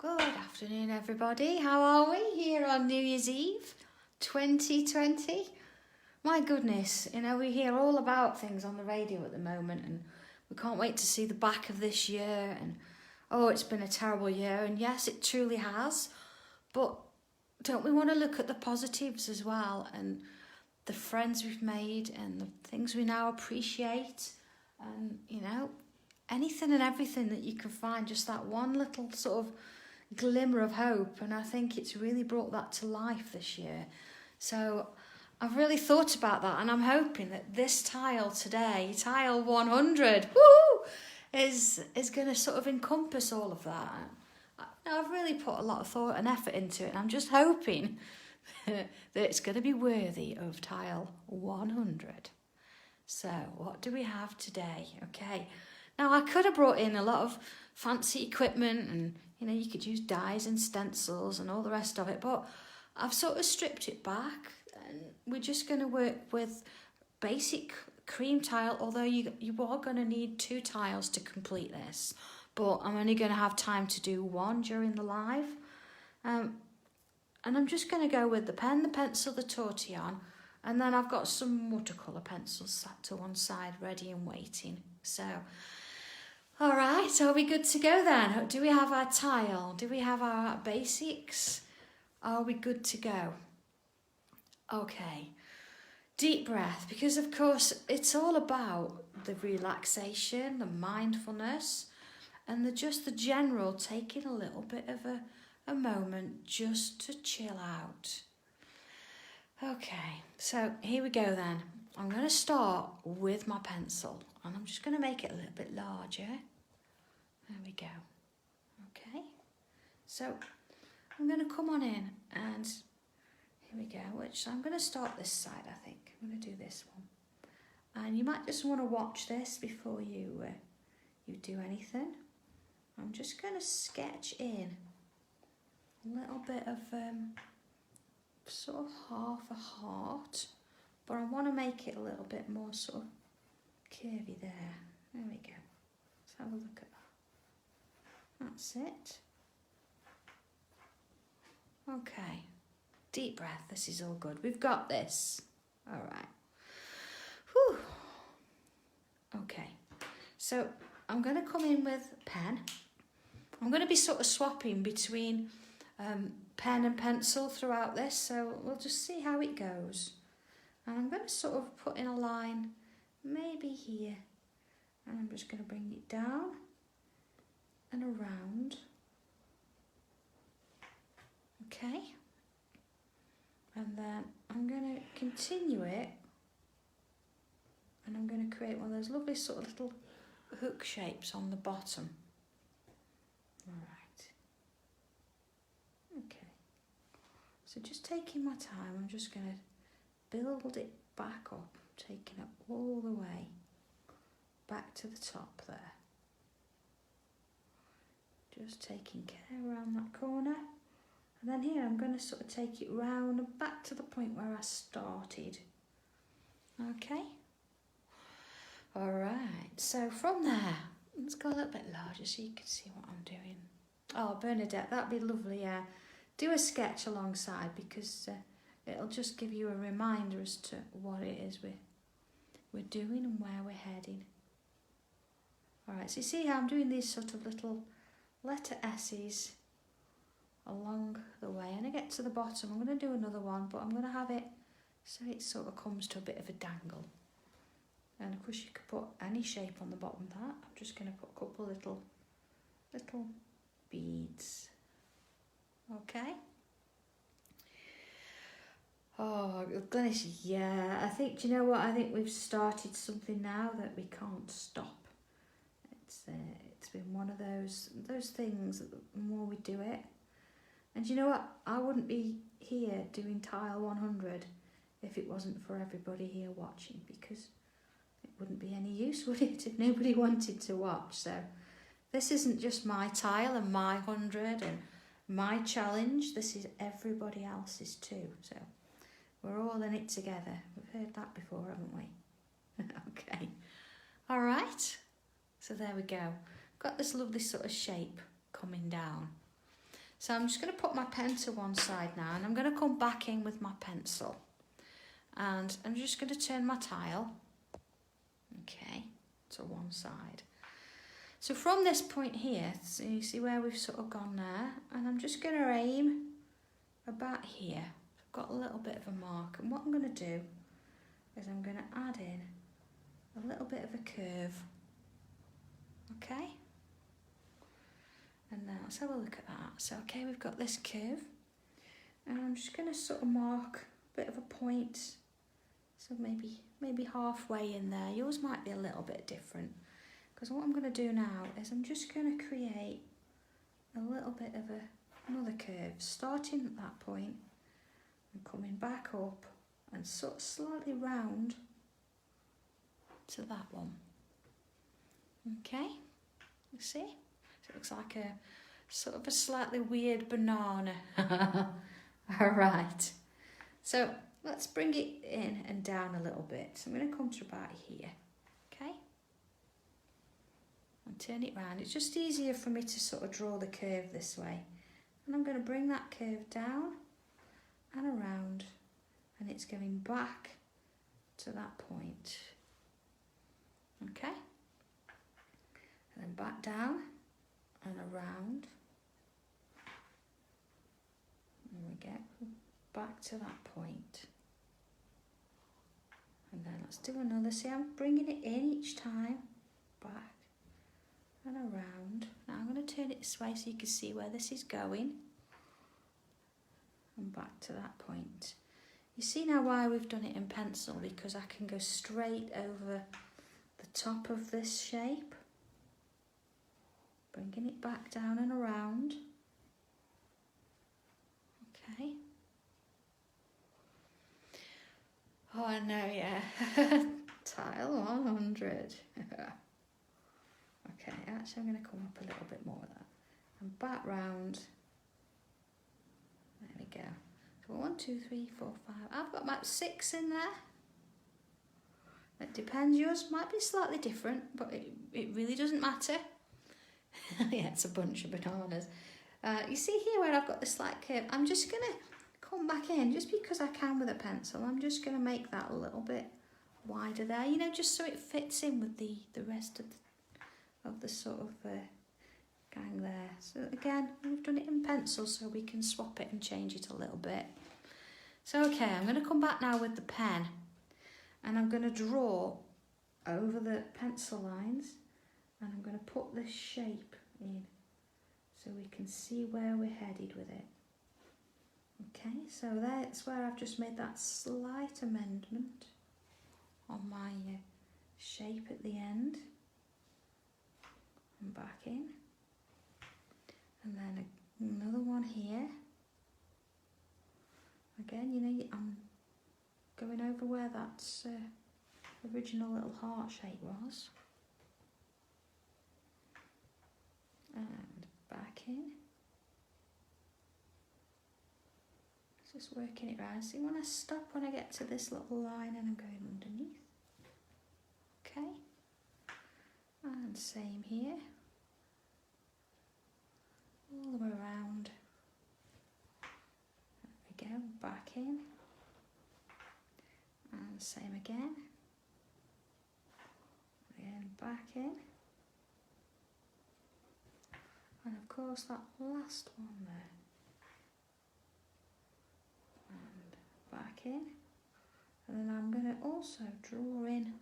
Good afternoon, everybody. How are we here on New Year's Eve 2020? My goodness, we hear all about things on the radio at the moment, and we can't wait to see the back of this year. And it's been a terrible year, and yes, it truly has. But don't we want to look at the positives as well, and the friends we've made, and the things we now appreciate, and anything and everything that you can find, just that one little sort of glimmer of hope. And I think it's really brought that to life this year. So I've really thought about that, and I'm hoping that this tile today, tile 100, is going to sort of encompass all of that. I've really put a lot of thought and effort into it, and I'm just hoping that it's going to be worthy of tile 100. So what do we have today? Okay, now I could have brought in a lot of fancy equipment, and you could use dies and stencils and all the rest of it, but I've sort of stripped it back, and we're just going to work with basic cream tile, although you are going to need 2 tiles to complete this, but I'm only going to have time to do 1 during the live. And I'm just going to go with the pen, the pencil, the tortillon, and then I've got some watercolor pencils sat to one side ready and waiting. So all right, are we good to go then? Do we have our tile? Do we have our basics? Are we good to go? Okay, deep breath, because of course it's all about the relaxation, the mindfulness, and the general taking a little bit of a moment just to chill out. Okay, so here we go then. I'm going to start with my pencil, and I'm just going to make it a little bit larger. There we go. Okay, so I'm going to come on in, and here we go, I'm going to start this side, I think. I'm going to do this one. And you might just want to watch this before you do anything. I'm just going to sketch in a little bit of sort of half a heart, but I want to make it a little bit more sort of curvy there. There we go. Let's have a look at that. That's it. Okay, deep breath. This is all good. We've got this. All right. Whew. Okay, so I'm going to come in with pen. I'm going to be sort of swapping between pen and pencil throughout this, so we'll just see how it goes. And I'm going to sort of put in a line maybe here, and I'm just going to bring it down and around. Okay, and then I'm going to continue it, and I'm going to create one of those lovely sort of little hook shapes on the bottom. All right. Okay, so just taking my time, I'm just going to build it back up, taking it all the way back to the top there. Just taking care around that corner. And then here I'm going to sort of take it round and back to the point where I started. Okay. All right, so from there, let's go a little bit larger so you can see what I'm doing. Oh, Bernadette, that'd be lovely, yeah. Do a sketch alongside, because it'll just give you a reminder as to what it is we're doing and where we're heading. All right, so you see how I'm doing these sort of little letter S's along the way, and I get to the bottom, I'm going to do another one, but I'm going to have it so it sort of comes to a bit of a dangle. And of course you could put any shape on the bottom of that. I'm just going to put a couple little beads. Okay. Oh goodness, yeah. I think, do you know what? I think we've started something now that we can't stop. It's been one of those things that the more we do it. And you know what? I wouldn't be here doing tile 100 if it wasn't for everybody here watching, because it wouldn't be any use, would it, if nobody wanted to watch? So this isn't just my tile and my 100 and my challenge. This is everybody else's too. So we're all in it together. We've heard that before, haven't we? Okay. All right. So there we go. Got this lovely sort of shape coming down. So I'm just going to put my pen to one side now, and I'm going to come back in with my pencil. And I'm just going to turn my tile, okay, to one side. So from this point here, so you see where we've sort of gone there, and I'm just going to aim about here. I've got a little bit of a mark, and what I'm going to do is I'm going to add in a little bit of a curve, okay? And now let's have a look at that. So okay, we've got this curve, and I'm just going to sort of mark a bit of a point, so maybe halfway in there. Yours might be a little bit different, because what I'm going to do now is I'm just going to create a little bit of another curve, starting at that point and coming back up and sort of slightly round to that one. Okay, you see? So it looks like a sort of a slightly weird banana. All right, so let's bring it in and down a little bit. So I'm going to come to about here, okay? And turn it round. It's just easier for me to sort of draw the curve this way. And I'm going to bring that curve down and around, and it's going back to that point. Okay? And then back down and around. There we go. Back to that point. And then let's do another. See, I'm bringing it in each time. Back and around. Now I'm going to turn it this way so you can see where this is going. And back to that point. You see now why we've done it in pencil, because I can go straight over the top of this shape. Bringing it back down and around. Okay. Oh, I know, yeah. Tile 100. Okay, actually I'm going to come up a little bit more of that. And back round. There we go. So 1, 2, 3, 4, 5. I've got about 6 in there. It depends. Yours might be slightly different, but it really doesn't matter. Yeah, it's a bunch of bananas. You see here where I've got the slight curve? I'm just going to come back in, just because I can with a pencil. I'm just going to make that a little bit wider there, you know, just so it fits in with the rest of the sort of gang there. So again, we've done it in pencil, so we can swap it and change it a little bit. So okay, I'm going to come back now with the pen, and I'm going to draw over the pencil lines, and I'm going to put this shape in so we can see where we're headed with it. Okay, so that's where I've just made that slight amendment on my shape at the end. And back in. And then another one here. Again, you know, I'm going over where that original little heart shape was. And back in. Just working it round. See, when I stop, when I get to this little line, and I'm going underneath. Okay. And same here. All the way around. There we go. Back in. And same again. Again, back in. And of course that last one there. And back in. And then I'm going to also draw in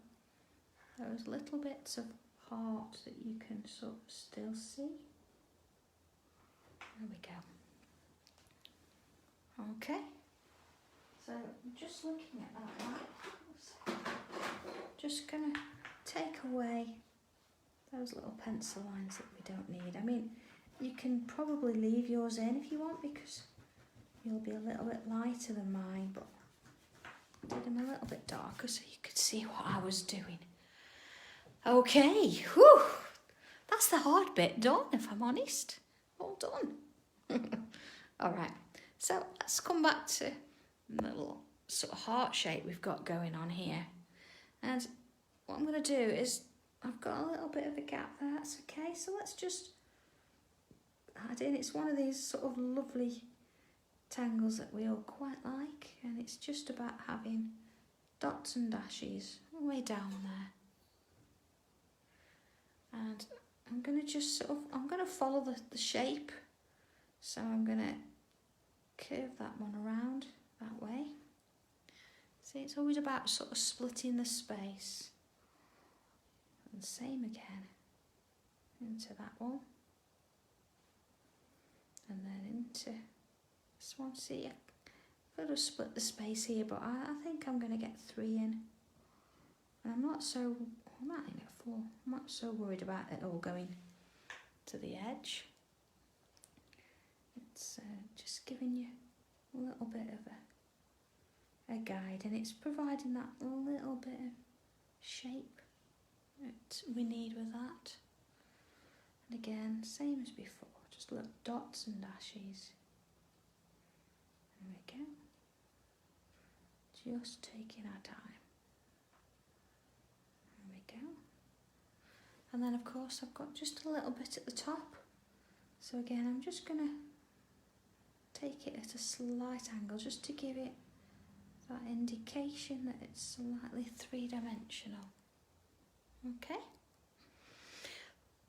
those little bits of heart that you can sort of still see. There we go. Okay. So just looking at that, just going to take away those little pencil lines that we don't need. I mean, you can probably leave yours in if you want, because you'll be a little bit lighter than mine, but I did them a little bit darker so you could see what I was doing. Okay, whew, that's the hard bit done, if I'm honest. All done. All right, so let's come back to the little sort of heart shape we've got going on here. And what I'm going to do is, I've got a little bit of a gap there, that's okay. So let's just add in. It's one of these sort of lovely tangles that we all quite like, and it's just about having dots and dashes all the way down there. And I'm going to just sort of, I'm going to follow the shape, so I'm going to curve that one around that way. See, it's always about sort of splitting the space. And same again, into that one. And then into this one. See, I've got to split the space here, but I think I'm going to get 3 in. And I'm not so, I might get 4. I'm not so worried about it all going to the edge. It's just giving you a little bit of a guide, and it's providing that little bit of shape that we need with that. And again, same as before, just little dots and dashes. There we go. Just taking our time. There we go. And then of course I've got just a little bit at the top. So again, I'm just going to take it at a slight angle just to give it that indication that it's slightly 3-dimensional. Okay.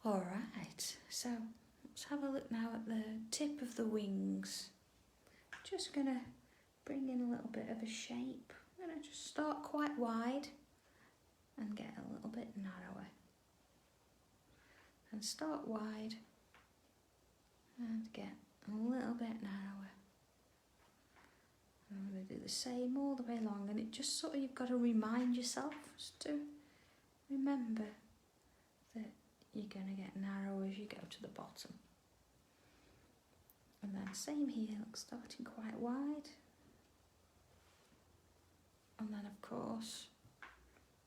Alright, so let's have a look now at the tip of the wings. Just going to bring in a little bit of a shape. I'm going to just start quite wide and get a little bit narrower. And start wide and get a little bit narrower. I'm going to do the same all the way along, and it just sort of, you've got to remind yourself just to remember that you're going to get narrow as you go to the bottom. And then same here, look, starting quite wide. And then of course,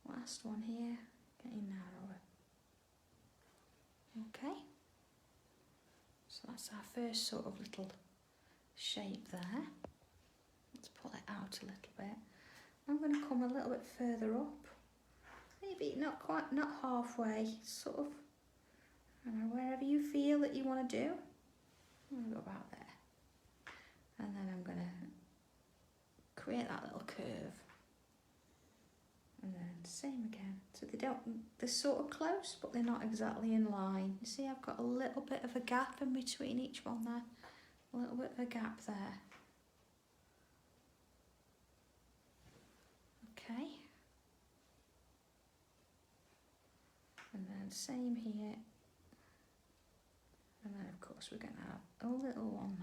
last one here, getting narrower. Okay, so that's our first sort of little shape there. Let's pull it out a little bit. I'm going to come a little bit further up, maybe not halfway, sort of, I don't know, wherever you feel that you want to do. I'm going to go about there, and then I'm going to create that little curve, and then same again. So they're sort of close, but they're not exactly in line. You see, I've got a little bit of a gap in between each one there, a little bit of a gap there. Okay, and then same here, and then of course we're going to have a little one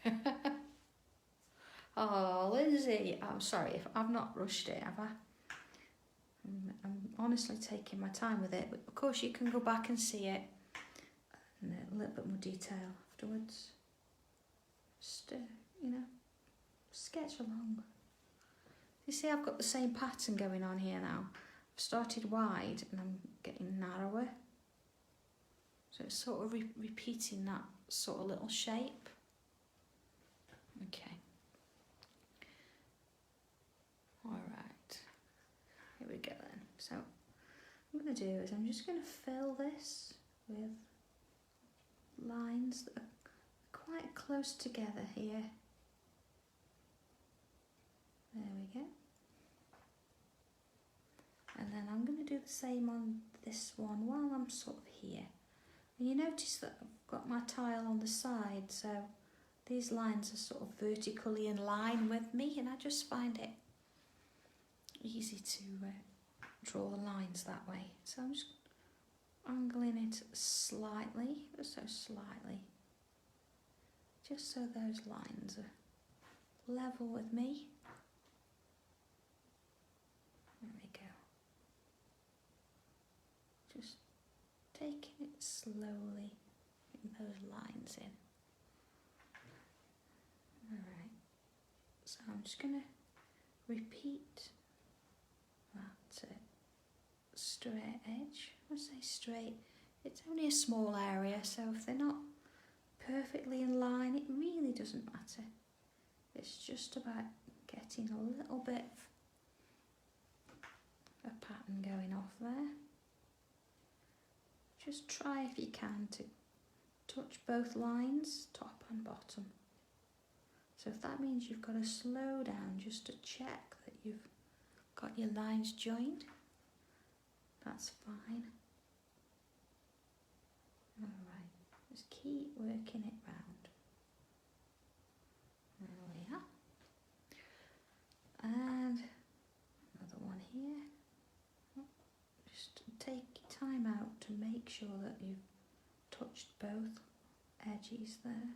there. Oh, Lindsay, I'm sorry if I've not rushed it, have I? I'm honestly taking my time with it, but of course you can go back and see it in a little bit more detail afterwards. Just, you know, sketch along. You see, I've got the same pattern going on here now. I've started wide and I'm getting narrower. So it's sort of repeating that sort of little shape. Okay. Alright. Here we go then. So what I'm going to do is I'm just going to fill this with lines that are quite close together here. There we go. And then I'm going to do the same on this one while I'm sort of here. And you notice that I've got my tile on the side, so these lines are sort of vertically in line with me, and I just find it easy to draw the lines that way. So I'm just angling it slightly, so slightly, just so those lines are level with me. There we go. Just taking it slowly, getting those lines in. Alright, so I'm just going to repeat that straight edge. When I say straight, it's only a small area, so if they're not perfectly in line, it really doesn't matter. It's just about getting a little bit of a pattern going off there. just try if you can to touch both lines, top and bottom. So if that means you've got to slow down just to check that you've got your lines joined, that's fine. Alright, just keep working it round. There we are. And another one here. Just take your time out to make sure that you've touched both edges there.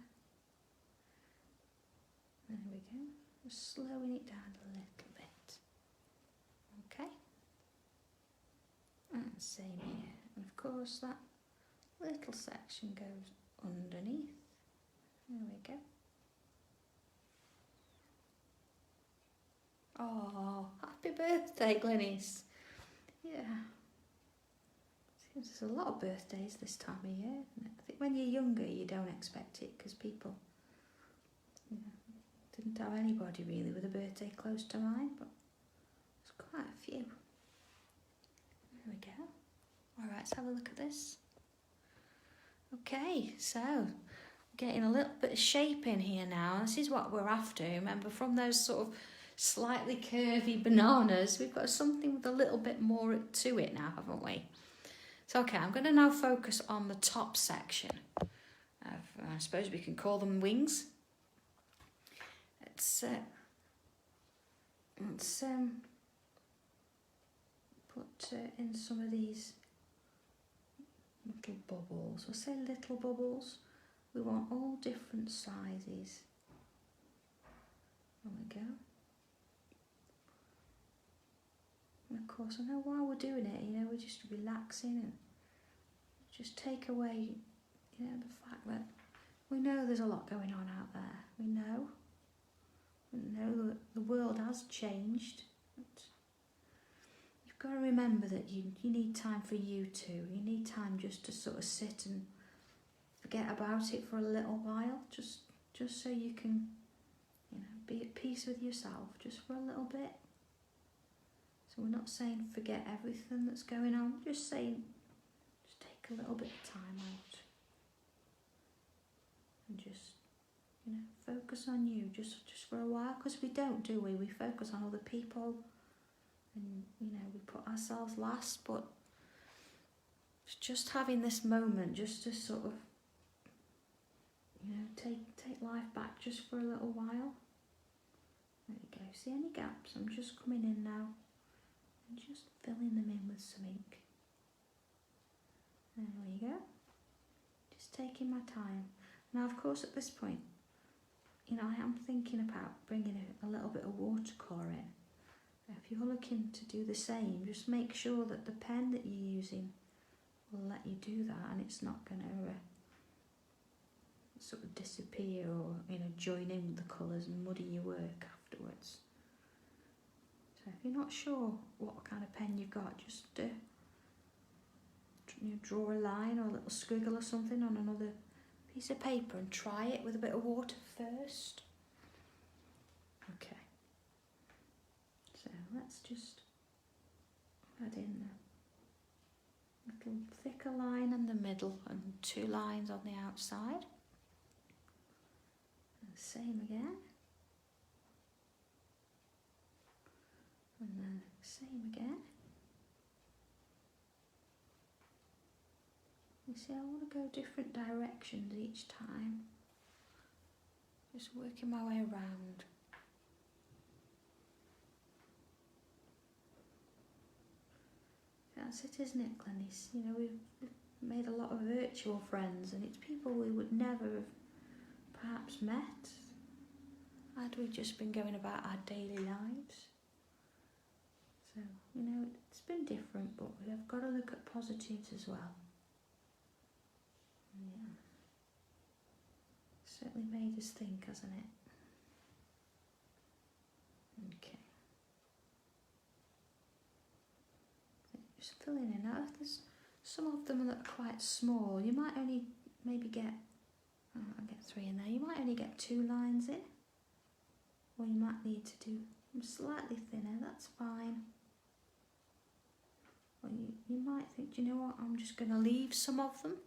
There we go. Just slowing it down a little bit. Okay. And same here. And of course that little section goes underneath. There we go. Oh, happy birthday, Glenys. Yeah. There's a lot of birthdays this time of year, isn't it? I think when you're younger you don't expect it because people, you know, didn't have anybody really with a birthday close to mine, but there's quite a few. There we go. Alright, let's have a look at this. Okay, so getting a little bit of shape in here now. This is what we're after. Remember, from those sort of slightly curvy bananas, we've got something with a little bit more to it now, haven't we? So, okay, I'm going to now focus on the top section of, I suppose we can call them wings. Let's put in some of these little bubbles. We'll say little bubbles. We want all different sizes. There we go. And of course, I know while we're doing it, you know, we're just relaxing and just take away, you know, the fact that we know there's a lot going on out there. We know that the world has changed. But you've got to remember that you need time for you too. You need time just to sort of sit and forget about it for a little while, just so you can, you know, be at peace with yourself just for a little bit. So we're not saying forget everything that's going on, we're just saying just take a little bit of time out and just, you know, focus on you just for a while, because we don't, do we? We focus on other people and, you know, we put ourselves last, but it's just having this moment just to sort of, you know, take life back just for a little while. There you go. See any gaps? I'm just coming in now and just filling them in with some ink. There we go. Just taking my time. Now, of course, at this point, you know, I am thinking about bringing a little bit of watercolour in. If you're looking to do the same, just make sure that the pen that you're using will let you do that, and it's not going to sort of disappear or, you know, join in with the colours and muddy your work afterwards. So if you're not sure what kind of pen you've got, just you know, draw a line or a little squiggle or something on another piece of paper and try it with a bit of water first. Okay. So let's just add in a little thicker line in the middle and 2 lines on the outside. And the same again. And then same again. You see, I want to go different directions each time. Just working my way around. That's it, isn't it, Glenys? You know, we've made a lot of virtual friends, and it's people we would never have perhaps met had we just been going about our daily lives. So, you know, it's been different, but we have got to look at positives as well. Yeah. Certainly made us think, hasn't it? Okay. Just filling in. Now, if there's some of them that are quite small, you might only maybe get, I'll get 3 in there, you might only get 2 lines in. Or you might need to do them slightly thinner, that's fine. Well, you might think, do you know what, I'm just going to leave some of them.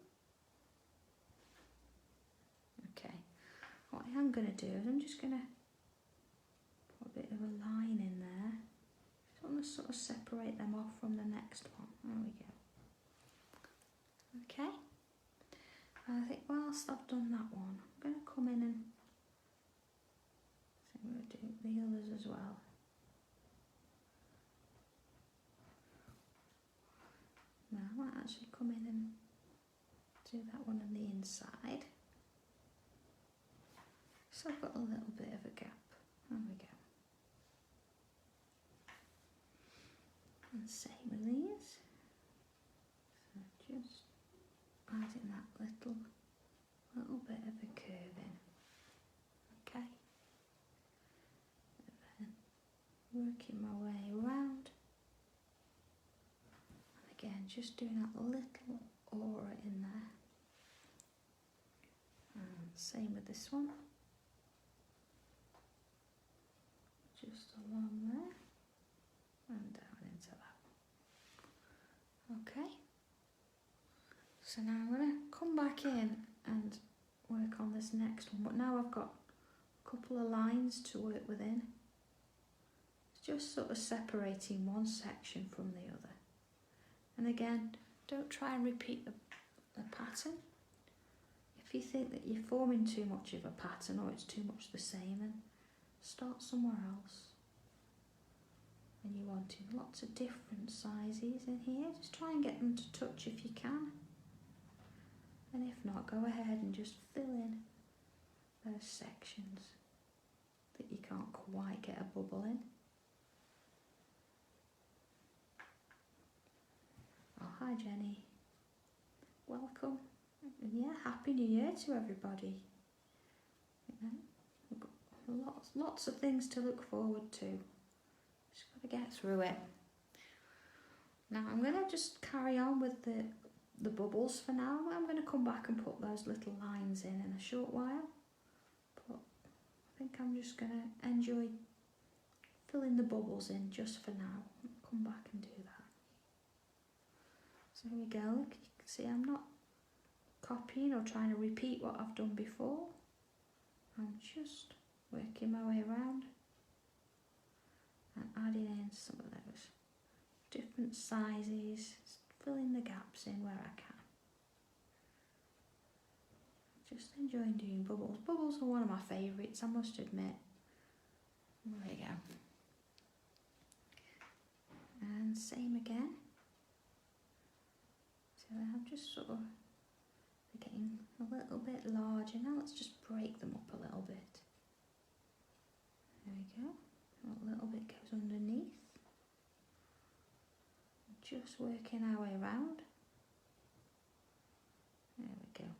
Okay, what I am going to do is I'm just going to put a bit of a line in there. Just want to sort of separate them off from the next one. There we go. Okay, and I think whilst I've done that one, I'm going to come in and so I'm going to do the others as well. Now I might actually come in and do that one on the inside. So I've got a little bit of a gap. There we go. And same with these. So just adding that little bit of a curve in. Okay. And then working my way around. And again, just doing that little aura in there. And same with this one. Just along there and down into that. Okay. So now I'm going to come back in and work on this next one, but now I've got a couple of lines to work within. It's just sort of separating one section from the other. And again, don't try and repeat the pattern. If you think that you're forming too much of a pattern or it's too much the same, then start somewhere else. And you're wanting lots of different sizes in here, just try and get them to touch if you can. And if not, go ahead and just fill in those sections that you can't quite get a bubble in. Oh, hi Jenny. Welcome. And yeah, Happy New Year to everybody. You know, we've got lots of things to look forward to. Just got to get through it. Now I'm going to just carry on with the bubbles for now. I'm going to come back and put those little lines in a short while. But I think I'm just going to enjoy filling the bubbles in just for now. I'll come back and do that. So here we go. You can see I'm not copying or trying to repeat what I've done before. I'm just working my way around and adding in some of those different sizes, filling the gaps in where I can. Just enjoying doing bubbles. Bubbles are one of my favourites, I must admit. There we go. And same again. So I'm just sort of getting a little bit larger. Now let's just break them up a little bit. There we go. A little bit goes underneath. Just working our way around. There we go.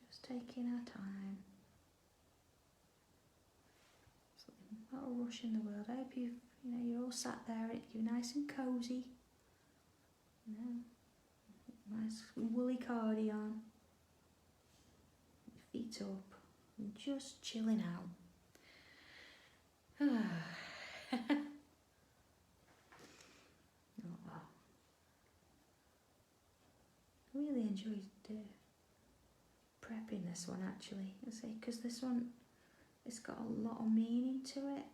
Just taking our time. So not a rush in the world. I hope you're all sat there, you're nice and cosy. You know, nice woolly cardi on. Your feet up and just chilling out. I really enjoyed prepping this one actually, I say, because this one, it's got a lot of meaning to it,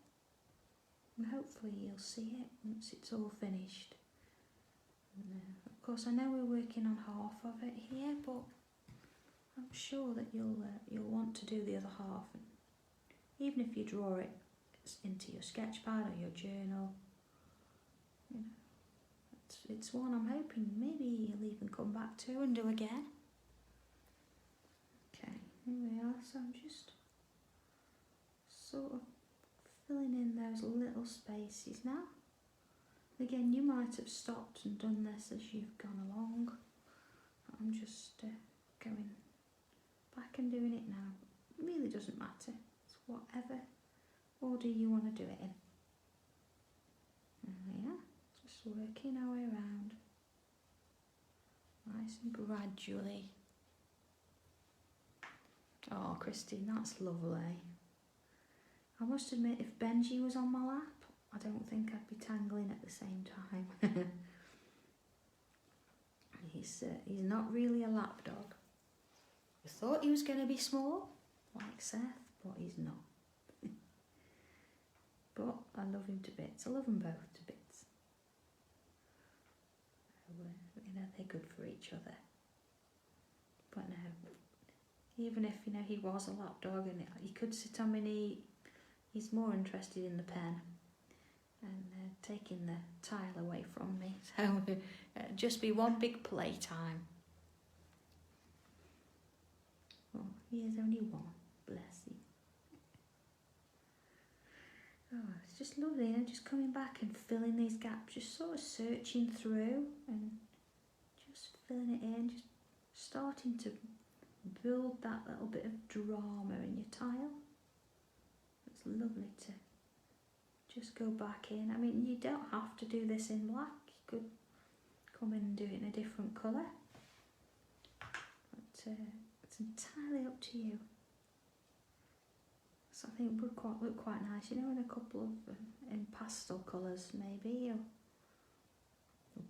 and hopefully you'll see it once it's all finished. And, of course, I know we're working on half of it here, but I'm sure that you'll want to do the other half, and even if you draw it into your sketch pad or your journal, you know. It's one I'm hoping maybe you'll even come back to and do again. Okay, here we are. So I'm just sort of filling in those little spaces now. Again, you might have stopped and done this as you've gone along. I'm just going back and doing it now. It really doesn't matter. It's whatever order you want to do it in. There we are. Just working our way around, nice and gradually. Christine, that's lovely. I must admit, if Benji was on my lap, I don't think I'd be tangling at the same time. He's not really a lap dog. I thought he was going to be small, like Seth, but he's not. But I love him to bits. I love them both to bits. So, you know, they're good for each other. But no, even if, you know, he was a lap dog and he could sit on my knee, he's more interested in the pen and taking the tile away from me. So just be one big playtime. Oh, he is only one. Bless him. Oh, it's just lovely, you know, just coming back and filling these gaps, just sort of searching through and just filling it in, just starting to build that little bit of drama in your tile. It's lovely to just go back in. I mean, you don't have to do this in black. You could come in and do it in a different colour. But it's entirely up to you. So I think it would look quite nice, you know, in a couple of in pastel colours maybe, or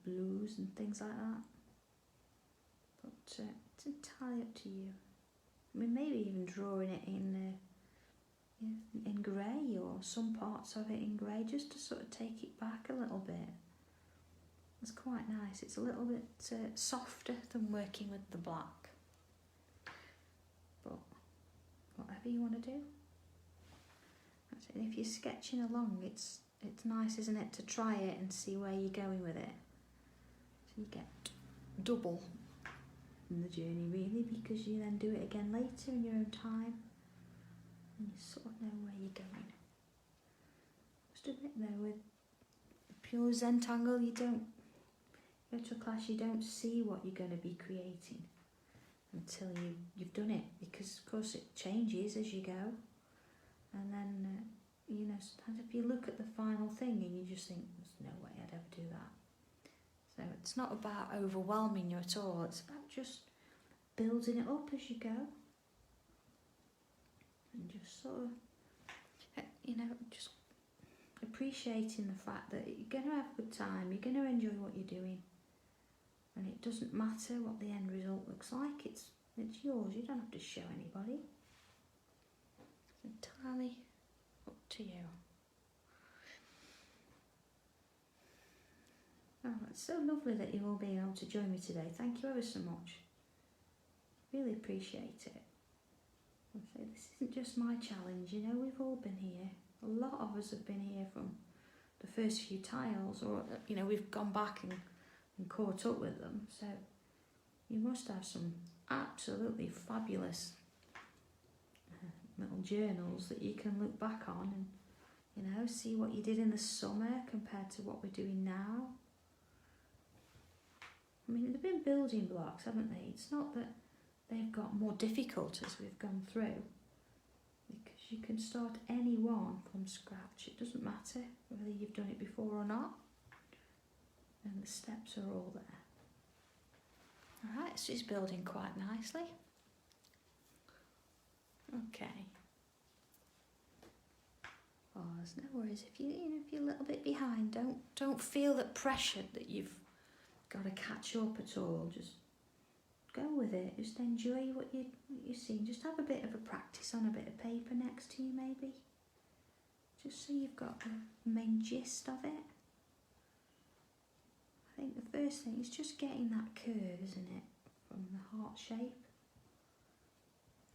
blues and things like that. But it's entirely up to you. I mean, maybe even drawing it in grey, or some parts of it in grey, just to sort of take it back a little bit. It's quite nice. It's a little bit softer than working with the black. But whatever you want to do. And if you're sketching along, it's nice, isn't it, to try it and see where you're going with it. So you get double in the journey, really, because you then do it again later in your own time, and you sort of know where you're going. Just a bit though, with pure Sanntangle, you don't go to a class, you don't see what you're going to be creating until you've done it, because of course it changes as you go. And then, you know, sometimes if you look at the final thing and you just think, there's no way I'd ever do that. So it's not about overwhelming you at all, it's about just building it up as you go. And just sort of, you know, just appreciating the fact that you're going to have a good time, you're going to enjoy what you're doing. And it doesn't matter what the end result looks like, it's yours, you don't have to show anybody. Entirely up to you. Oh, it's so lovely that you've all been able to join me today. Thank you ever so much. Really appreciate it. I'll say this isn't just my challenge, you know, we've all been here. A lot of us have been here from the first few tiles, or, you know, we've gone back and caught up with them. So you must have some absolutely fabulous little journals that you can look back on and, you know, see what you did in the summer compared to what we're doing now. I mean, they've been building blocks, haven't they? It's not that they've got more difficult as we've gone through, because you can start any one from scratch. It doesn't matter whether you've done it before or not, and the steps are all there. Alright, so it's building quite nicely. Okay. Oh, there's no worries. If you're a little bit behind, don't feel that pressure that you've got to catch up at all. Just go with it. Just enjoy what you're seeing. Just have a bit of a practice on a bit of paper next to you, maybe. Just so you've got the main gist of it. I think the first thing is just getting that curve, isn't it, from the heart shape.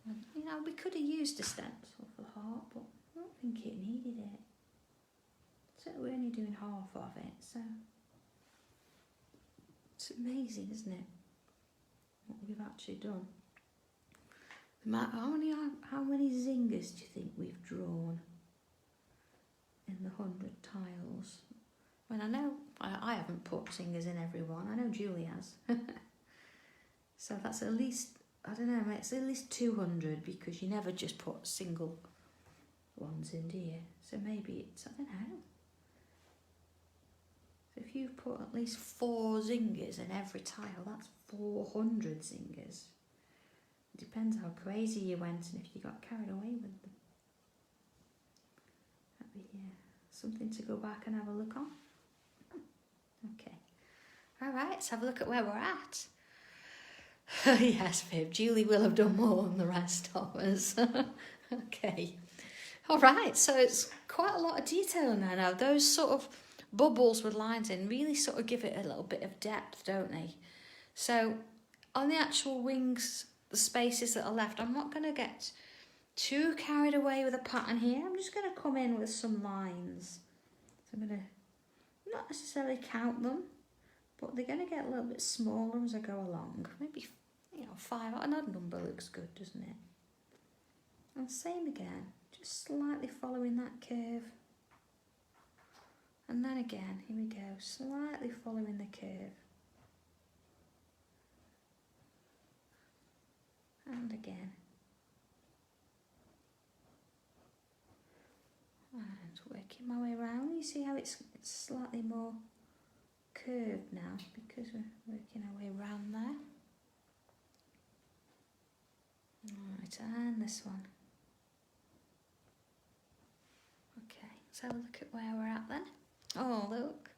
And, you know, we could have used a stencil for the heart, but I don't think it needed it. So we're only doing half of it, so it's amazing, isn't it, what we've actually done. How many zingers do you think we've drawn in the 100 tiles? I mean, I know I haven't put zingers in every one. I know Julie has. So that's at least, I don't know, it's at least 200, because you never just put single ones in, do you? So maybe it's, I don't know. So if you've put at least 4 zingers in every tile, that's 400 zingers. It depends how crazy you went and if you got carried away with them. That'd be, yeah. something to go back and have a look on. Okay. All right, let's have a look at where we're at. Yes, Viv, Julie will have done more than the rest of us. Okay. All right, so it's quite a lot of detail in there now. Those sort of bubbles with lines in really sort of give it a little bit of depth, don't they? So on the actual wings, the spaces that are left, I'm not going to get too carried away with a pattern here. I'm just going to come in with some lines. So I'm going to not necessarily count them, but they're going to get a little bit smaller as I go along. Maybe, 5, an odd number looks good, doesn't it? And same again, just slightly following that curve. And then again, here we go, slightly following the curve. And again. And working my way around. You see how it's slightly more curved now because we're working our way around there. Right, and this one. Okay, let's have a look at where we're at then. Oh, look.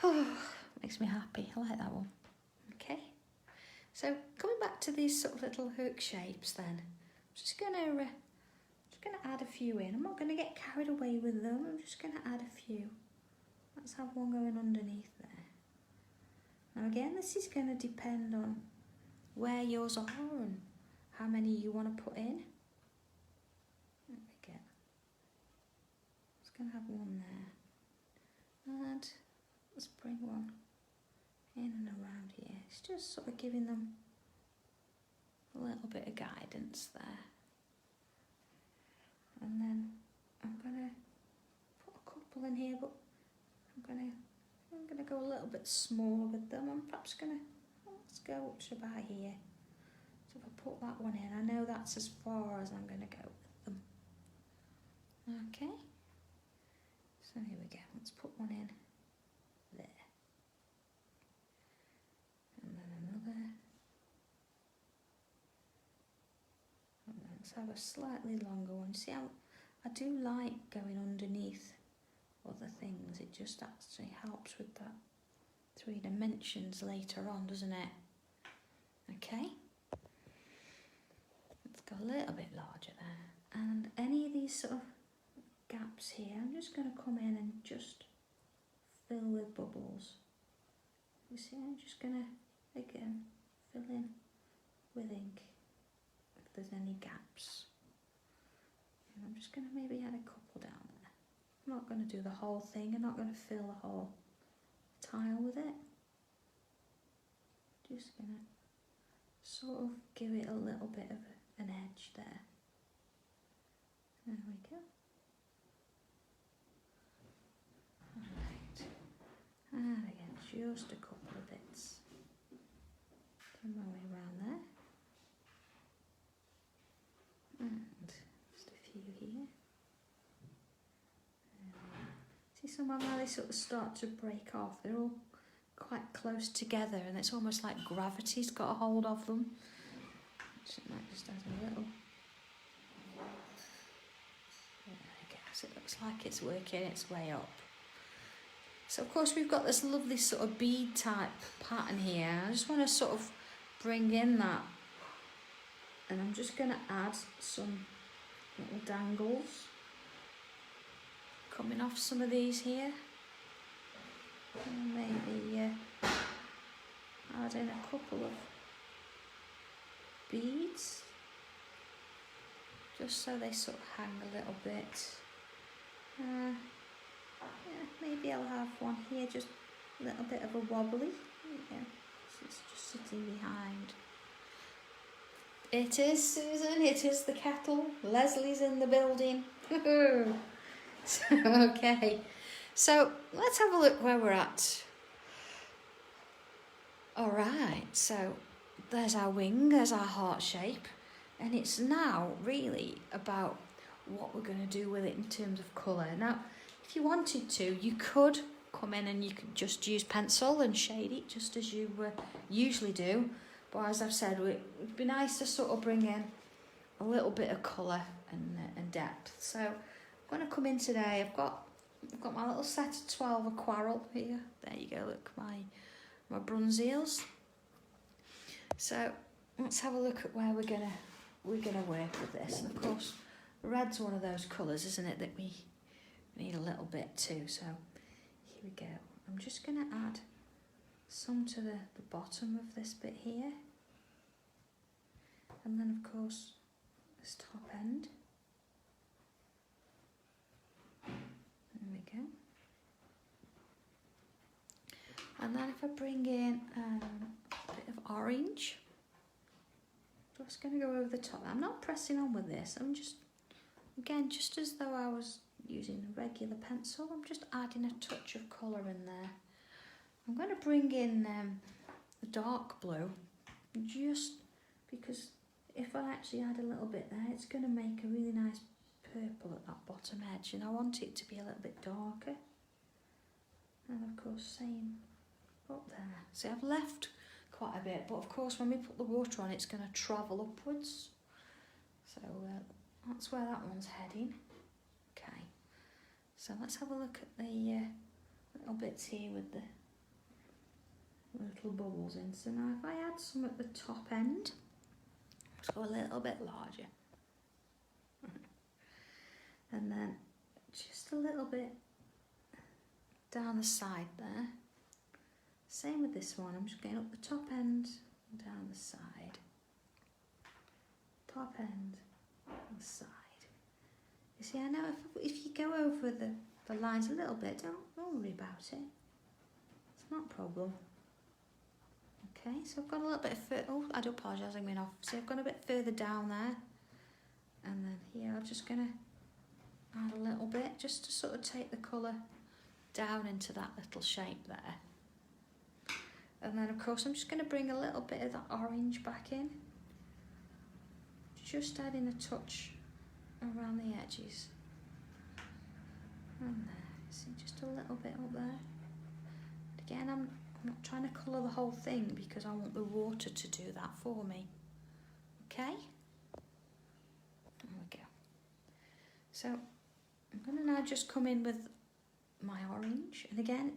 Oh, makes me happy. I like that one. Okay. So coming back to these sort of little hook shapes then, I'm just going to add a few in. I'm not going to get carried away with them. I'm just going to add a few. Let's have one going underneath there. Now again, this is going to depend on where yours are and how many you want to put in. There we go. Just going to have one there. And let's bring one in and around here. It's just sort of giving them a little bit of guidance there. And then I'm going to put a couple in here, but I'm going to go a little bit smaller with them. I'm perhaps going to, let's go up to about here. So if I put that one in, I know that's as far as I'm going to go with them. Okay. So here we go. Let's put one in there. And then another. And then let's have a slightly longer one. See how I do like going underneath other things. It just actually helps with that 3 dimensions later on, doesn't it? Okay. Let's go a little bit larger there. And any of these sort of gaps here, I'm just going to come in and just fill with bubbles. You see, I'm just going to, again, fill in with ink if there's any gaps. And I'm just going to maybe add a couple down there. I'm not going to do the whole thing. I'm not going to fill the whole tile with it. Just going to sort of give it a little bit of an edge there. There we go. Alright. And again, just a couple of bits. Turn my way around there. And just a few here. See some of them how they sort of start to break off. They're all quite close together and it's almost like gravity's got a hold of them. So it might just add a little. There we go. So it looks like it's working its way up. So of course we've got this lovely sort of bead type pattern here. I just want to sort of bring in that. And I'm just going to add some little dangles coming off some of these here. And maybe add in a couple of beads just so they sort of hang a little bit. Yeah, maybe I'll have one here, just a little bit of a wobbly. Yeah, it's just sitting behind. It is, Susan, it is the kettle. Leslie's in the building. Okay, so let's have a look where we're at. Alright, so there's our wing, there's our heart shape, and it's now really about what we're going to do with it in terms of colour. Now, if you wanted to, you could come in and you could just use pencil and shade it just as you usually do. But as I've said, it would be nice to sort of bring in a little bit of colour and depth. So I'm going to come in today. I've got I've got my little set of 12 aquarelle here. There you go, look, my bronze eels. So let's have a look at where we're gonna work with this. And of course, red's one of those colours, isn't it, that we need a little bit too. So here we go. I'm just gonna add some to the bottom of this bit here. And then of course, this top end. There we go. And then if I bring in a bit of orange, just going to go over the top. I'm not pressing on with this. I'm just, again, just as though I was using a regular pencil, I'm just adding a touch of colour in there. I'm going to bring in the dark blue, just because if I actually add a little bit there, it's going to make a really nice purple at that bottom edge, and I want it to be a little bit darker. And of course, same up there. See, I've left quite a bit, but of course when we put the water on, it's going to travel upwards. So that's where that one's heading. Okay, so let's have a look at the little bits here with the little bubbles in. So now if I add some at the top end, let's go a little bit larger. And then just a little bit down the side there. Same with this one, I'm just going up the top end and down the side. Top end and side. You see, I know if you go over the lines a little bit, don't worry about it. It's not a problem. Okay, so I've got a little bit further, oh, I do apologise, I'm going off. See, I've gone a bit further down there. And then here, I'm just going to add a little bit, just to sort of take the colour down into that little shape there. And then of course I'm just going to bring a little bit of that orange back in. Just adding a touch around the edges. And there, see, just a little bit up there. Again, I'm not trying to colour the whole thing because I want the water to do that for me. Okay? There we go. So I'm going to now just come in with my orange, and again,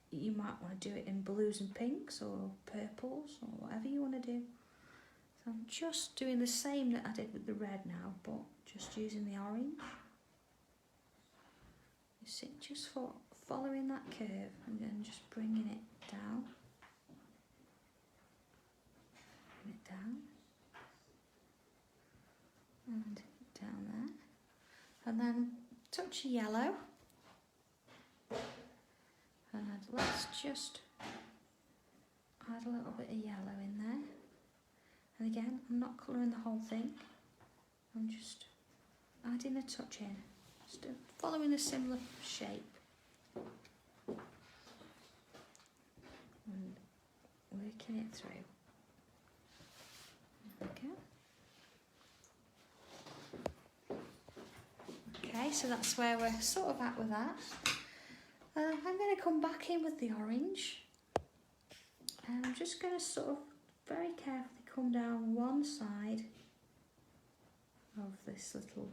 you might want to do it in blues and pinks or purples or whatever you want to do. So I'm just doing the same that I did with the red now, but just using the orange. You see, just for following that curve and then just bringing it down. Bring it down. And down there. And then touch of yellow. And let's just add a little bit of yellow in there. And again, I'm not colouring the whole thing. I'm just adding a touch in. Just following a similar shape. And working it through. Okay, so that's where we're sort of at with that. I'm going to come back in with the orange, and I'm just going to sort of very carefully come down one side of this little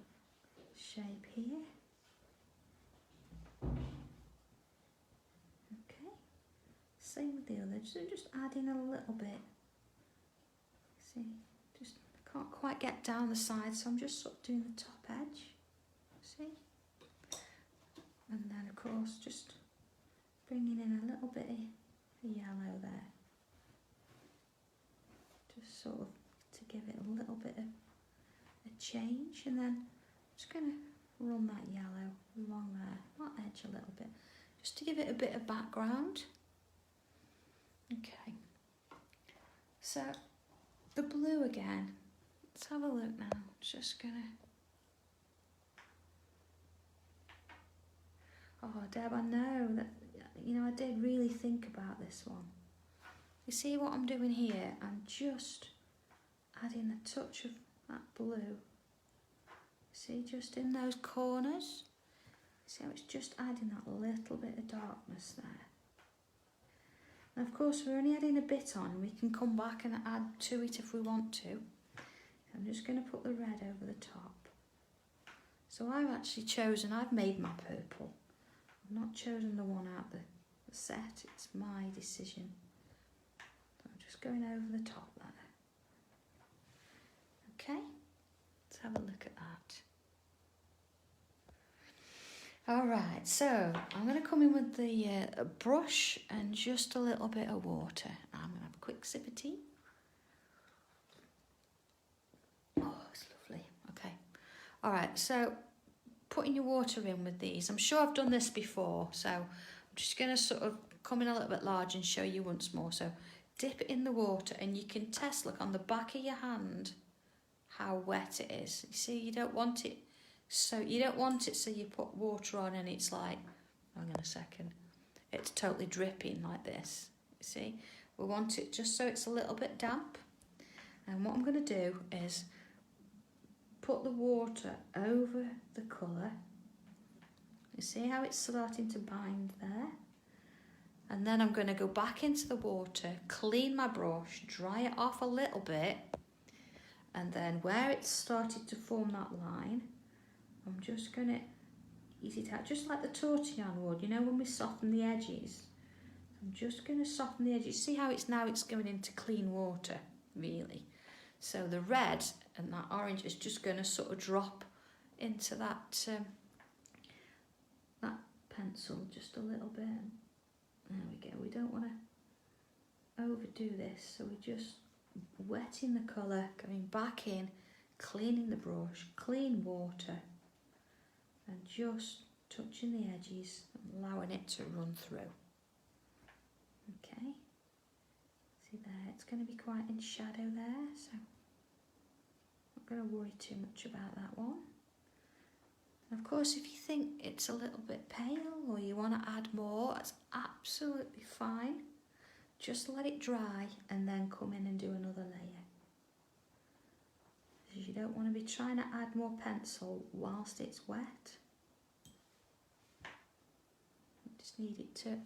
shape here. Okay, same with the other, just adding a little bit. See, just can't quite get down the side, so I'm just sort of doing the top edge. See? And then of course just bringing in a little bit of yellow there, just sort of to give it a little bit of a change, and then I'm just going to run that yellow along there, that edge a little bit, just to give it a bit of background. Okay, so the blue again, let's have a look now. Just going to, oh, Deb, I know that, you know, I did really think about this one. You see what I'm doing here? I'm just adding a touch of that blue. See, just in those corners. See how it's just adding that little bit of darkness there. And of course, we're only adding a bit on. We can come back and add to it if we want to. I'm just going to put the red over the top. So I've actually chosen, I've made my purple. not chosen the one out the set, it's my decision. So I'm just going over the top there. Okay, let's have a look at that. All right, so I'm going to come in with the brush and just a little bit of water. I'm going to have a quick sip of tea. Oh, it's lovely. Okay. All right, so putting your water in with these. I'm sure I've done this before, so I'm just going to sort of come in a little bit large and show you once more. So dip it in the water and you can test, look, on the back of your hand how wet it is. You see, you don't want it so you put water on and it's like, hang on a second, it's totally dripping like this. You see, we want it just so it's a little bit damp. And what I'm going to do is put the water over the colour. You see how it's starting to bind there? And then I'm going to go back into the water, clean my brush, dry it off a little bit, and then where it's started to form that line, I'm just going to ease it out, just like the tortillon would, you know, when we soften the edges. I'm just going to soften the edges. See how it's going into clean water, really. So the red and that orange is just going to sort of drop into that that pencil just a little bit. There we go. We don't want to overdo this, so we're just wetting the colour, going back in, cleaning the brush, clean water, and just touching the edges and allowing it to run through. Okay, see there, it's going to be quite in shadow there, so I'm not going to worry too much about that one. And of course, if you think it's a little bit pale or you want to add more, that's absolutely fine. Just let it dry and then come in and do another layer. Because you don't want to be trying to add more pencil whilst it's wet. You just need it to,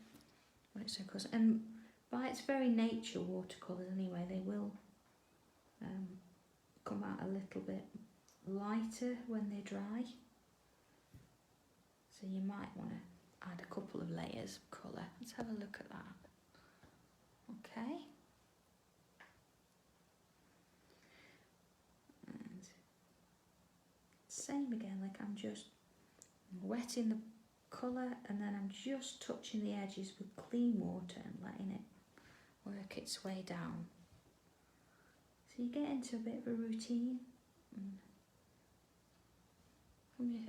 when it's so close. And by its very nature, watercolours anyway, they will come out a little bit lighter when they dry. So you might want to add a couple of layers of colour. Let's have a look at that. Okay. And same again, like I'm just wetting the colour and then I'm just touching the edges with clean water and letting it work its way down. So you get into a bit of a routine.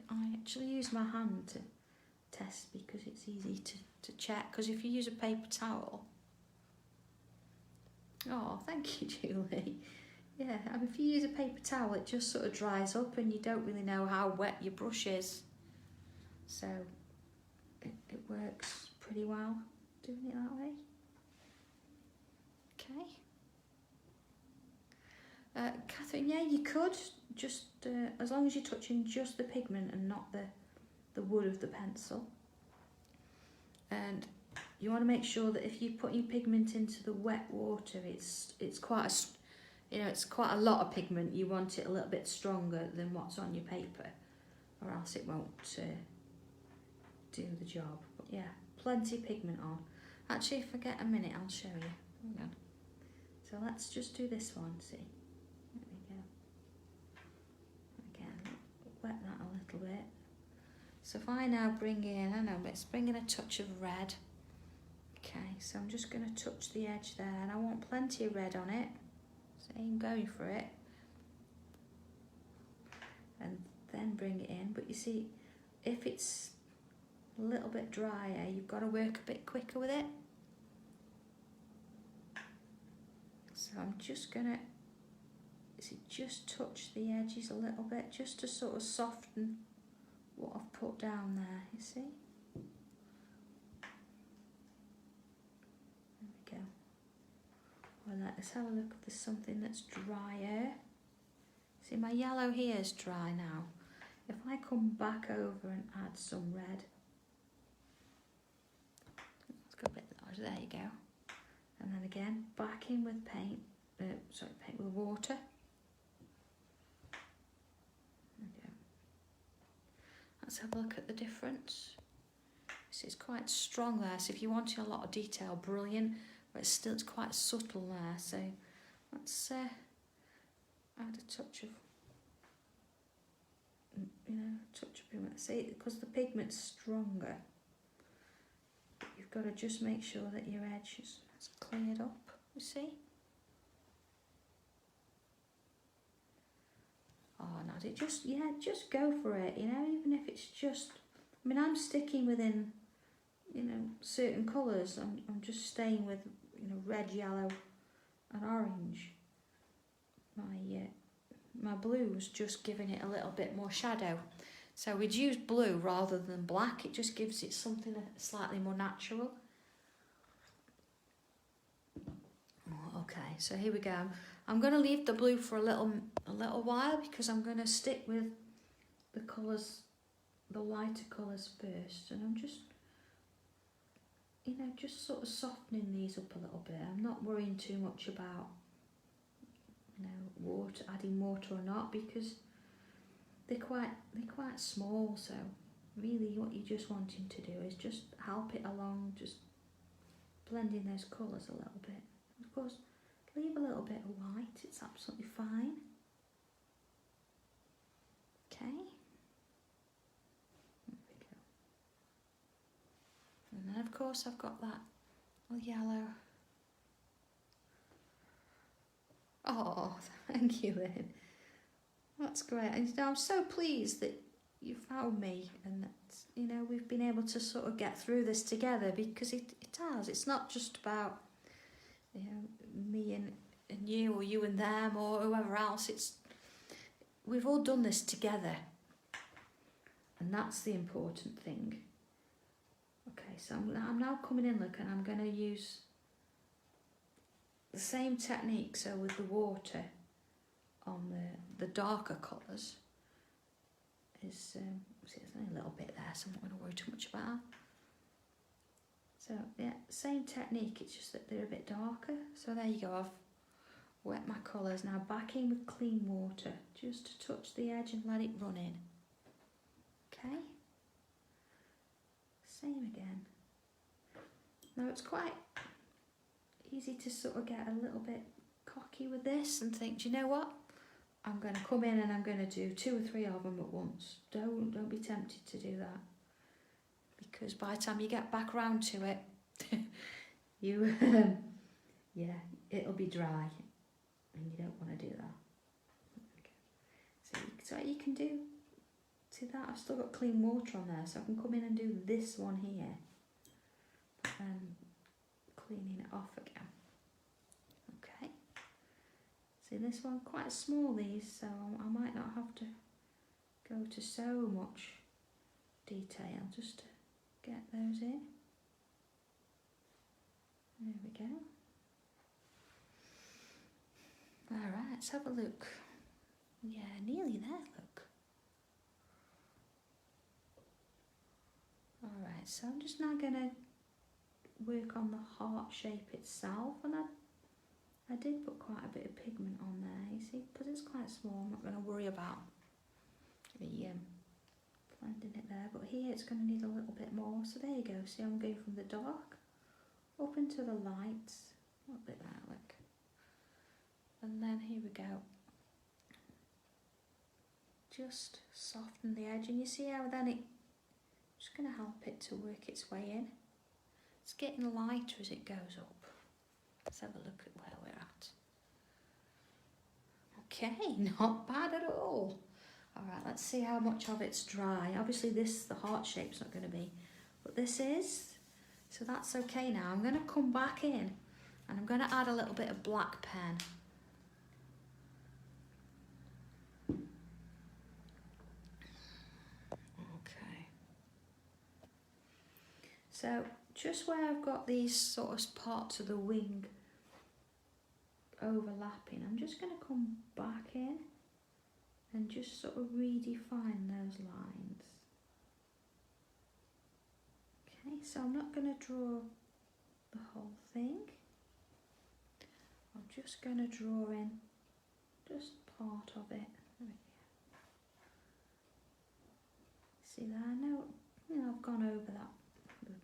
I actually use my hand to test because it's easy to check, because if you use a paper towel, oh, thank you, Julie. Yeah, I mean, if you use a paper towel, it just sort of dries up and you don't really know how wet your brush is. So it works pretty well doing it that way. Okay. Catherine, yeah, you could just, as long as you're touching just the pigment and not the wood of the pencil. And you want to make sure that if you're putting pigment into the wet water, it's quite it's quite a lot of pigment. You want it a little bit stronger than what's on your paper, or else it won't do the job. But yeah, plenty of pigment on. Actually, if I get a minute, I'll show you. Hang on. So let's just do this one. See, there we go. Again, wet that a little bit. So if I now bring in, let's bring in a touch of red. Okay, so I'm just going to touch the edge there, and I want plenty of red on it. So I'm going for it. And then bring it in. But you see, if it's a little bit drier, you've got to work a bit quicker with it. So I'm just going to just touch the edges a little bit, just to sort of soften what I've put down there, you see? There we go. Well, let's have a look if there's something that's drier. See, my yellow here is dry now. If I come back over and add some red, let's go a bit larger, there you go. And then again, back in with paint with water. Let's have a look at the difference. See, it's quite strong there, so if you wanted a lot of detail, brilliant, but it's quite subtle there, so let's add a touch of, touch of pigment. See, because the pigment's stronger, you've got to just make sure that your edge is cleared up, you see? Oh, no, just go for it, even if it's just, I'm sticking within, certain colours. I'm just staying with, red, yellow and orange. My blue's just giving it a little bit more shadow. So we'd use blue rather than black. It just gives it something slightly more natural. Okay, so here we go. I'm going to leave the blue for a little while because I'm going to stick with the colours, the lighter colours first, and I'm just, just sort of softening these up a little bit. I'm not worrying too much about, water, adding water or not, because they're quite small. So really, what you're just wanting to do is just help it along, just blending those colours a little bit. Of course, leave a little bit of white, it's absolutely fine. Okay. There we go. And then of course I've got that yellow. Oh, thank you, Lynn. That's great. And I'm so pleased that you found me and that, we've been able to sort of get through this together, because it has. It's not just about, me and you, or you and them, or whoever else. We've all done this together, and that's the important thing. Okay, so I'm now coming in, look, and I'm going to use the same technique. So with the water on the darker colours, see, there's only a little bit there, so I'm not going to worry too much about that. So yeah, same technique, it's just that they're a bit darker. So there you go, I've wet my colours. Now back in with clean water, just to touch the edge and let it run in. Okay, same again. Now it's quite easy to sort of get a little bit cocky with this and think, do you know what? I'm going to come in and I'm going to do 2 or 3 of them at once. Don't be tempted to do that, because by the time you get back round to it, it'll be dry, and you don't want to do that. So you can do, see that I've still got clean water on there, so I can come in and do this one here, but then cleaning it off again. Okay. See, this one quite small, these, so I might not have to go to so much detail just to get those in. There we go. Alright, let's have a look. Yeah, nearly there, look. Alright, so I'm just now going to work on the heart shape itself, and I did put quite a bit of pigment on there, you see, because it's quite small. I'm not going to worry about the blending it there, but here it's going to need a little bit more. So there you go, see, I'm going from the dark up into the light, a little bit there, look, and then here we go, just soften the edge, and you see how then just going to help it to work its way in. It's getting lighter as it goes up. Let's have a look at where we're at. Okay, not bad at all. Alright, let's see how much of it's dry. Obviously the heart shape's not going to be, but this is, so that's okay now. I'm going to come back in and I'm going to add a little bit of black pen. Okay. So just where I've got these sort of parts of the wing overlapping, I'm just going to come back in and just sort of redefine those lines. Okay, so I'm not going to draw the whole thing. I'm just going to draw in just part of it. See there, I know, I've gone over that with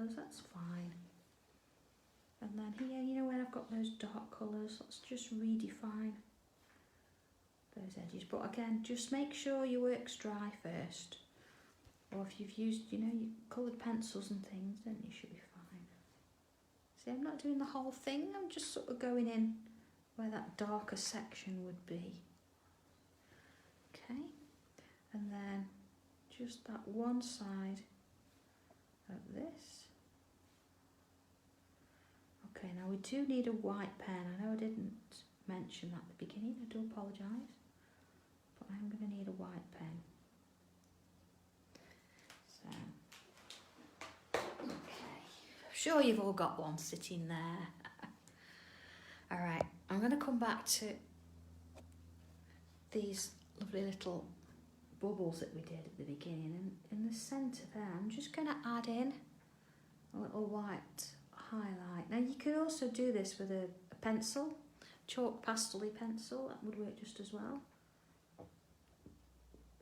colours, that's fine. And then here, you know where I've got those dark colours, let's just redefine those edges. But again, just make sure your work's dry first. Or if you've used, you know, your coloured pencils and things, then you should be fine. See, I'm not doing the whole thing, I'm just sort of going in where that darker section would be. Okay, and then just that one side of this. Okay, now we do need a white pen. I know I didn't mention that at the beginning, I do apologise, but I'm going to need a white pen. So, okay, I'm sure you've all got one sitting there. Alright, I'm going to come back to these lovely little bubbles that we did at the beginning, and in the centre there I'm just going to add in a little white highlight. Now you could also do this with a pencil, chalk pastel-y pencil, that would work just as well.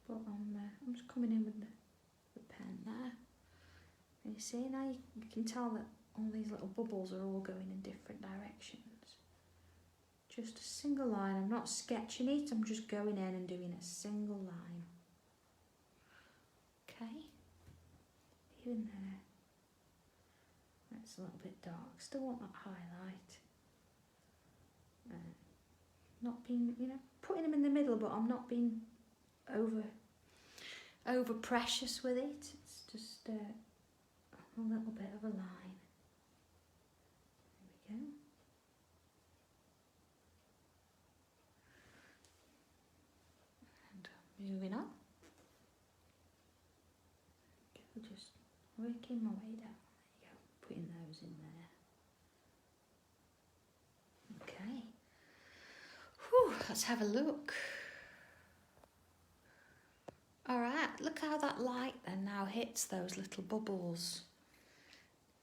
But I'm just coming in with the pen there. And you see, now you can tell that all these little bubbles are all going in different directions. Just a single line, I'm not sketching it, I'm just going in and doing a single line. Okay, even there. That's a little bit dark, still want that highlight. Not being, you know, putting them in the middle, but I'm not being over precious with it. It's just a little bit of a line. There we go. And moving on. Just working my way down. There you go. Putting those in there. Okay. Whew, let's have a look. Alright, look how that light then now hits those little bubbles.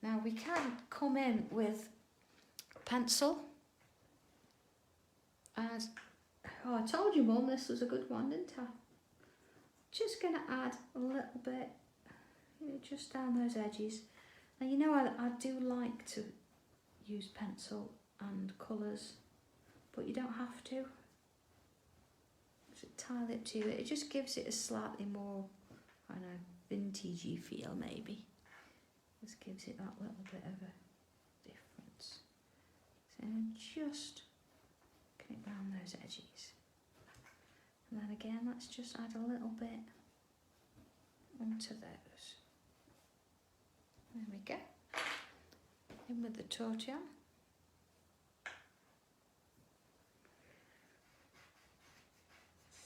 Now we can come in with a pencil. As I told you, Mum, this was a good one, didn't I? Just going to add a little bit, you know, just down those edges. Now you know I do like to use pencil and colours, but you don't have to. It's entirely up to you. It just gives it a slightly more, I don't know, vintagey feel maybe. Just gives it that little bit of a difference. So just get it round those edges. And then again, let's just add a little bit onto those. There we go. In with the tortilla.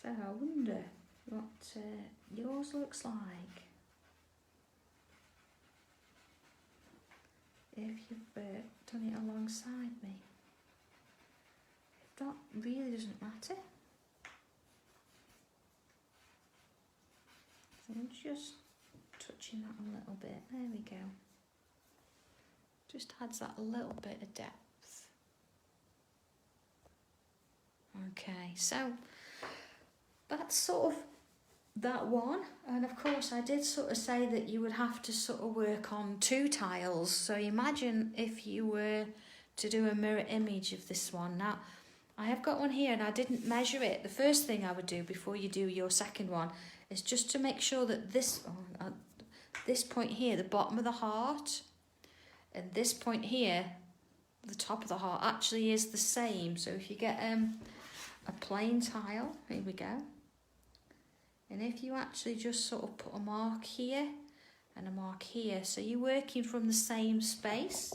So I wonder what yours looks like. If you've done it alongside me. If not, really doesn't matter. So I'm just touching that a little bit. There we go. Just adds that a little bit of depth. Okay, so that's sort of that one. And of course I did sort of say that you would have to sort of work on 2 tiles. So imagine if you were to do a mirror image of this one. Now I have got one here and I didn't measure it. The first thing I would do before you do your second one is just to make sure that this point here, the bottom of the heart, and this point here, the top of the heart, actually is the same. So if you get a plain tile, here we go, and if you actually just sort of put a mark here and a mark here, so you're working from the same space.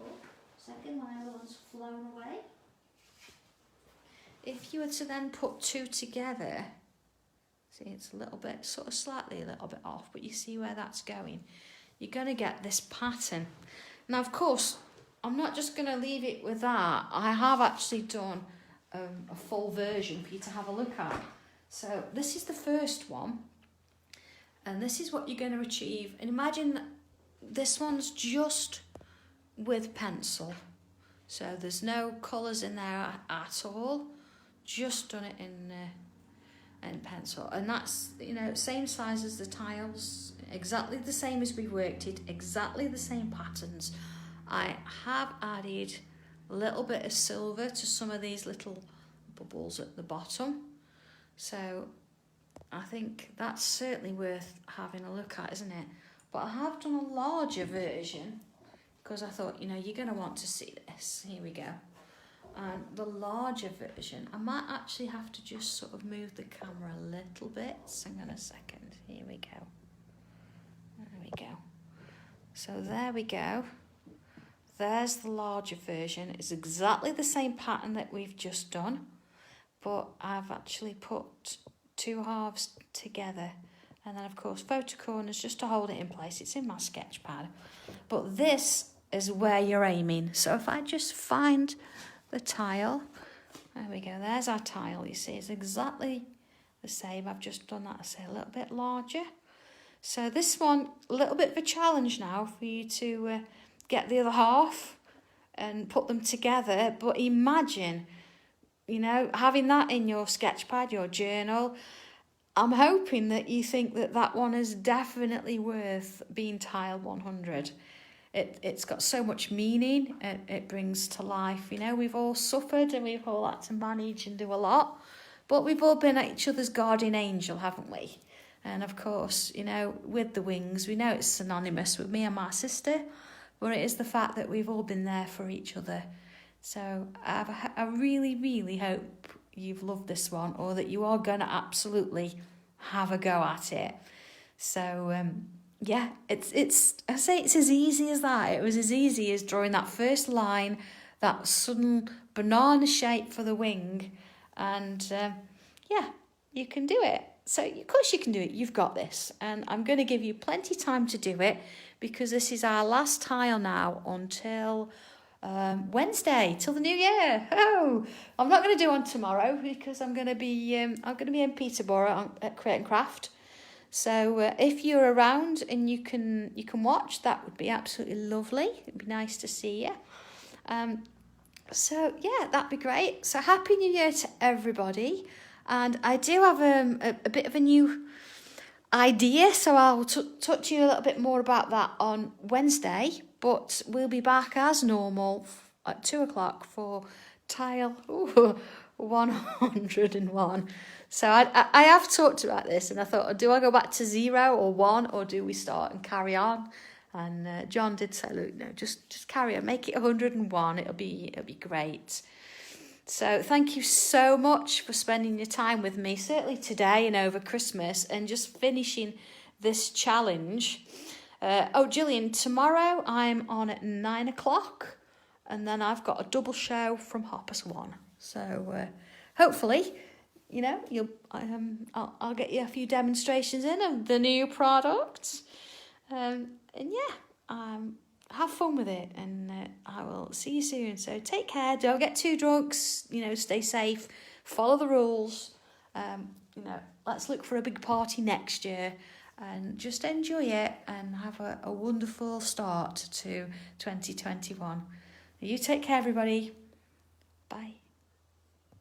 Oh, second, my other one's flown away. If you were to then put 2 together, see, it's a little bit, sort of slightly a little bit off, but you see where that's going. You're going to get this pattern. Now, of course, I'm not just going to leave it with that. I have actually done a full version for you to have a look at. So this is the first one, and this is what you're going to achieve. And imagine this one's just with pencil. So there's no colours in there at all. Just done it in and pencil, and that's, you know, same size as the tiles, exactly the same as we worked it, exactly the same patterns. I have added a little bit of silver to some of these little bubbles at the bottom, so I think that's certainly worth having a look at, isn't it? But I have done a larger version because I thought, you know, you're going to want to see this. Here we go. And the larger version, I might actually have to just sort of move the camera a little bit. So hang on a second. Here we go. There we go. So there we go. There's the larger version. It's exactly the same pattern that we've just done, but I've actually put two halves together, and then of course photo corners just to hold it in place. It's in my sketch pad, but this is where you're aiming. So if I just find the tile, there we go, there's our tile. You see it's exactly the same. I've just done that, I say, a little bit larger. So this one, a little bit of a challenge now for you to get the other half and put them together. But imagine, you know, having that in your sketch pad, your journal. I'm hoping that you think that that one is definitely worth being tile 100. It's got so much meaning, it brings to life. You know, we've all suffered and we've all had to manage and do a lot, but we've all been each other's guardian angel, haven't we? And of course, you know, with the wings, we know it's synonymous with me and my sister, but it is the fact that we've all been there for each other. So I really, really hope you've loved this one, or that you are going to absolutely have a go at it. So, yeah, it's I say it's as easy as that. It was as easy as drawing that first line, that sudden banana shape for the wing. And, yeah, you can do it. So, of course you can do it. You've got this. And I'm going to give you plenty of time to do it, because this is our last tile now until Wednesday, till the new year. Oh, I'm not going to do one tomorrow because I'm going to be in Peterborough at Create and Craft. So if you're around and you can watch, that would be absolutely lovely. It'd be nice to see you. So yeah, that'd be great. So Happy New Year to everybody. And I do have a bit of a new idea, so I'll talk to you a little bit more about that on Wednesday. But we'll be back as normal at 2:00 for tile 101. So I have talked about this, and I thought, do I go back to 0 or 1, or do we start and carry on? And John did say, look, no, just carry on, make it 101. It'll be great. So thank you so much for spending your time with me, certainly today and over Christmas, and just finishing this challenge. Gillian, tomorrow I'm on at 9:00, and then I've got a double show from 1:30. So hopefully, you know, I'll get you a few demonstrations in of the new product, and yeah, have fun with it, and I will see you soon. So take care, don't get too drunk, you know, stay safe, follow the rules. You know, let's look for a big party next year, and just enjoy it and have a wonderful start to 2021. You take care, everybody. Bye.